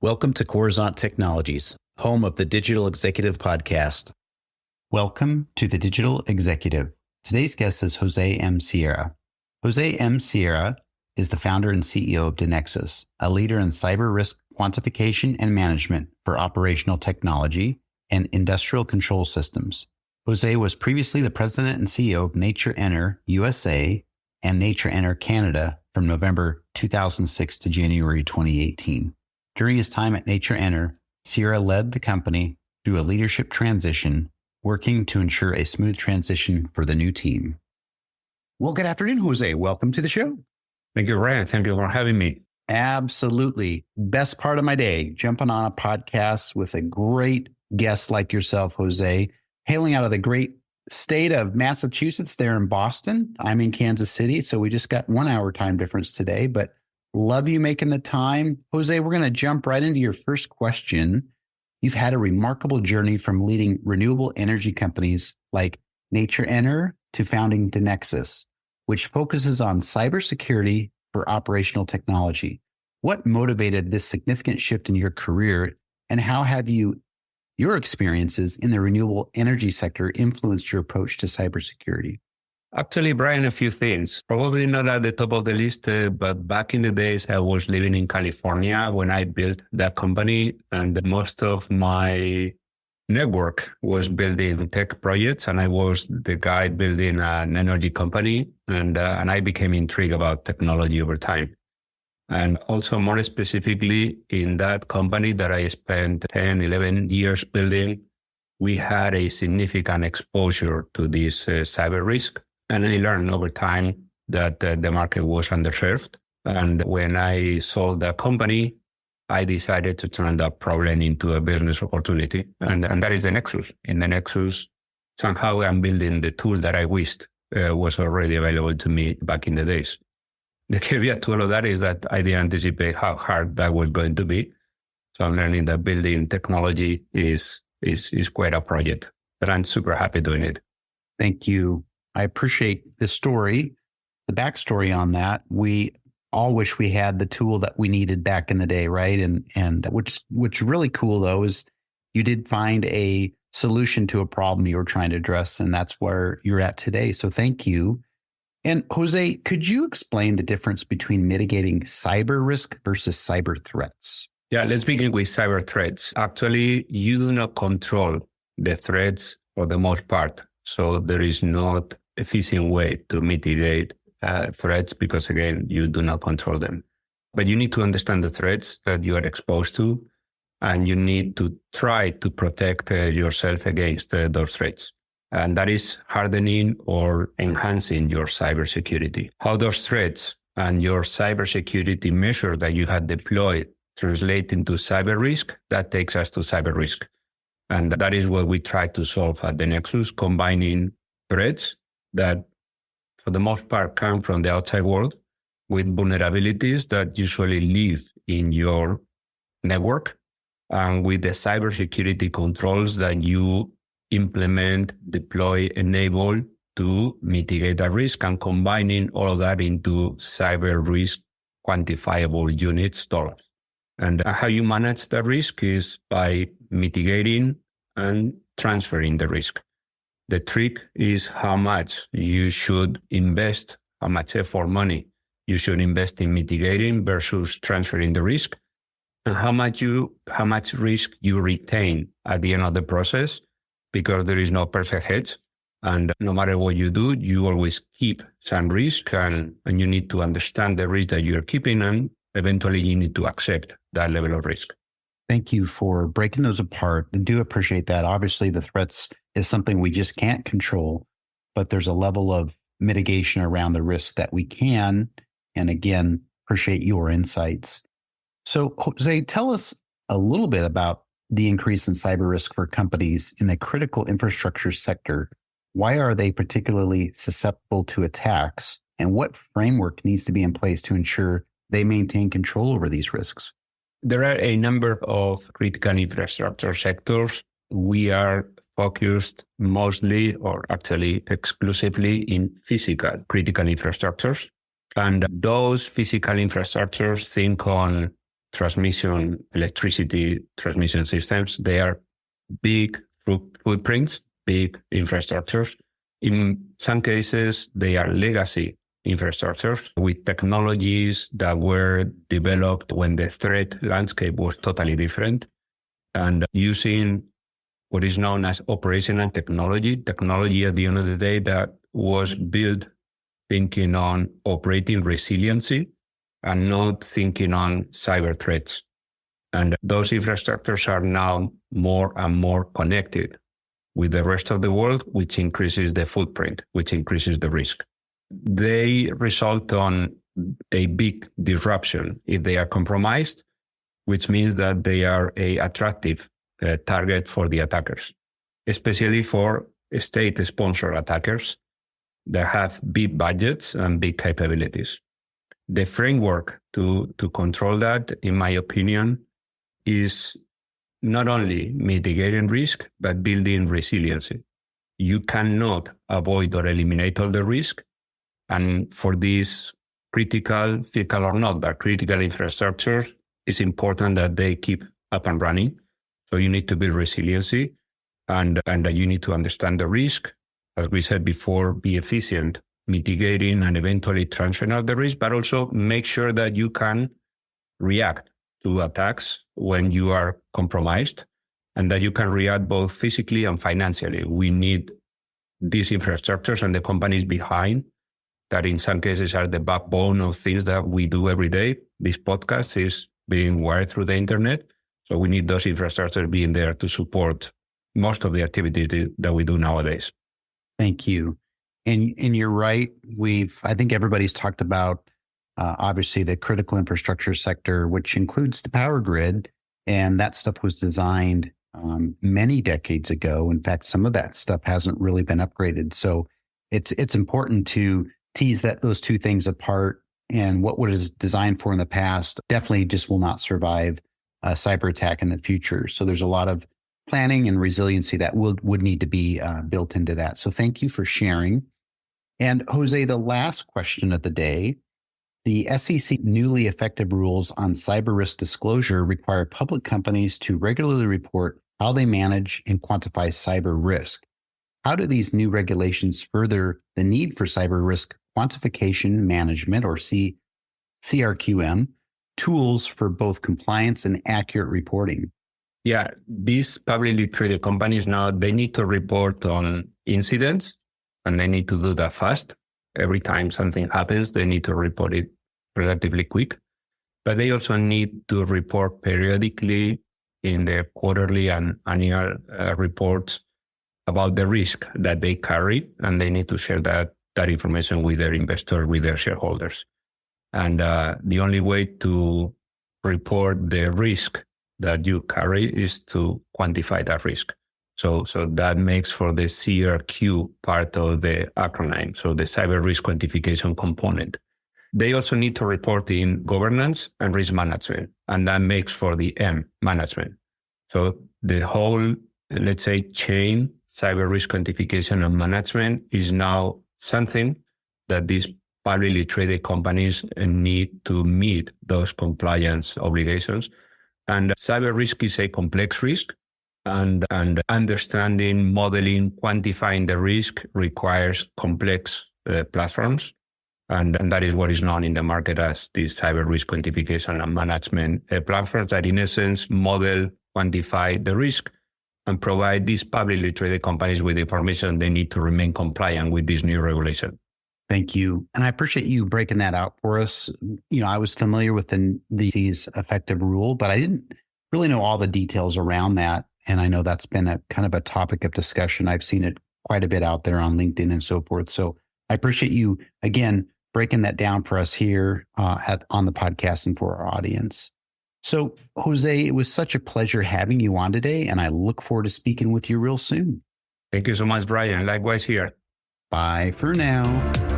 Welcome to Coruzant Technologies, home of the Digital Executive Podcast. Welcome to the Digital Executive. Today's guest is Jose M. Seara. Jose M. Seara is the founder and CEO of DeNexus, a leader in cyber risk quantification and management for operational technology and industrial control systems. Jose was previously the president and CEO of Nature Enter USA and Nature Enter Canada from November 2006 to January 2018. During his time at Nature Enter, Seara led the company through a leadership transition, working to ensure a smooth transition for the new team. Well, good afternoon, Jose. Welcome to the show. Thank you, Ryan. Thank you for having me. Absolutely. Best part of my day, jumping on a podcast with a great guest like yourself, Jose, hailing out of the great state of Massachusetts there in Boston. I'm in Kansas City, so we just got 1 hour time difference today, but love you making the time. Jose, we're going to jump right into your first question. You've had a remarkable journey from leading renewable energy companies like Nature Enter to founding DeNexus, which focuses on cybersecurity for operational technology. What motivated this significant shift in your career, and how have your experiences in the renewable energy sector influenced your approach to cybersecurity? Actually, Brian, a few things. Probably not at the top of the list, but back in the days, I was living in California when I built that company, and most of my network was building tech projects, and I was the guy building an energy company, and I became intrigued about technology over time. And also more specifically in that company that I spent 10, 11 years building, we had a significant exposure to this cyber risk. And I learned over time that the market was underserved. And when I sold the company, I decided to turn that problem into a business opportunity. And that is DeNexus. In DeNexus, somehow I'm building the tool that I wished was already available to me back in the days. The caveat to all of that is that I didn't anticipate how hard that was going to be. So I'm learning that building technology is quite a project, but I'm super happy doing it. Thank you. I appreciate the story, the backstory on that. We all wish we had the tool that we needed back in the day, right? And what's really cool though is you did find a solution to a problem you were trying to address, and that's where you're at today. So thank you. And Jose, could you explain the difference between mitigating cyber risk versus cyber threats? Yeah, let's begin with cyber threats. Actually, you do not control the threats for the most part. So there is not efficient way to mitigate threats because, again, you do not control them. But you need to understand the threats that you are exposed to, and you need to try to protect yourself against those threats. And that is hardening or enhancing your cybersecurity. How those threats and your cybersecurity measure that you have deployed translate into cyber risk, that takes us to cyber risk. And that is what we try to solve at DeNexus, combining threats that, for the most part, come from the outside world with vulnerabilities that usually live in your network, and with the cybersecurity controls that you implement, deploy, enable to mitigate that risk, and combining all of that into cyber risk quantifiable units, dollars. And how you manage that risk is by mitigating and transferring the risk. The trick is how much you should invest, how much effort, money you should invest in mitigating versus transferring the risk, and how much risk you retain at the end of the process, because there is no perfect hedge. And no matter what you do, you always keep some risk, and you need to understand the risk that you're keeping, and eventually you need to accept that level of risk. Thank you for breaking those apart. I do appreciate that. Obviously, the threats is something we just can't control, but there's a level of mitigation around the risk that we can. And again, appreciate your insights. So, Jose, tell us a little bit about the increase in cyber risk for companies in the critical infrastructure sector. Why are they particularly susceptible to attacks, and what framework needs to be in place to ensure they maintain control over these risks? There are a number of critical infrastructure sectors. We are focused mostly, or actually exclusively, in physical critical infrastructures. And those physical infrastructures, think on electricity transmission systems. They are big footprints, big infrastructures. In some cases, they are legacy infrastructures with technologies that were developed when the threat landscape was totally different, and using what is known as operational technology at the end of the day that was built thinking on operating resiliency and not thinking on cyber threats. And those infrastructures are now more and more connected with the rest of the world, which increases the footprint, which increases the risk. They result on a big disruption if they are compromised, which means that they are an attractive target for the attackers, especially for state-sponsored attackers that have big budgets and big capabilities. The framework to control that, in my opinion, is not only mitigating risk, but building resiliency. You cannot avoid or eliminate all the risk. And for these critical or not, but critical infrastructures, it's important that they keep up and running. So you need to build resiliency and you need to understand the risk. As we said before, be efficient, mitigating and eventually transferring out the risk, but also make sure that you can react to attacks when you are compromised and that you can react both physically and financially. We need these infrastructures and the companies behind that in some cases are the backbone of things that we do every day. This podcast is being wired through the internet. So we need those infrastructures being there to support most of the activities that we do nowadays. Thank you. And you're right. I think everybody's talked about, obviously, the critical infrastructure sector, which includes the power grid. And that stuff was designed many decades ago. In fact, some of that stuff hasn't really been upgraded. So it's important to tease those two things apart. And what was designed for in the past definitely just will not survive a cyber attack in the future. So there's a lot of planning and resiliency that would need to be built into that. So thank you for sharing. And Jose, the last question of the day, the SEC newly effective rules on cyber risk disclosure require public companies to regularly report how they manage and quantify cyber risk. How do these new regulations further the need for cyber risk quantification management, or CRQM, tools for both compliance and accurate reporting? Yeah, these publicly traded companies now, they need to report on incidents and they need to do that fast. Every time something happens, they need to report it relatively quick. But they also need to report periodically in their quarterly and annual reports about the risk that they carry, and they need to share that information with their investors, with their shareholders. And the only way to report the risk that you carry is to quantify that risk. So that makes for the CRQ part of the acronym, so the cyber risk quantification component. They also need to report in governance and risk management, and that makes for the M, management. So the whole, let's say, chain, cyber risk quantification and management, is now something that these publicly traded companies need to meet those compliance obligations. And cyber risk is a complex risk, and understanding, modeling, quantifying the risk requires complex platforms. And that is what is known in the market as the cyber risk quantification and management platforms that, in essence, model, quantify the risk and provide these publicly traded companies with the information they need to remain compliant with this new regulation. Thank you. And I appreciate you breaking that out for us. I was familiar with the SEC's effective rule, but I didn't really know all the details around that. And I know that's been a kind of a topic of discussion. I've seen it quite a bit out there on LinkedIn and so forth. So I appreciate you, again, breaking that down for us here on the podcast and for our audience. So, Jose, it was such a pleasure having you on today, and I look forward to speaking with you real soon. Thank you so much, Brian. Likewise here. Bye for now.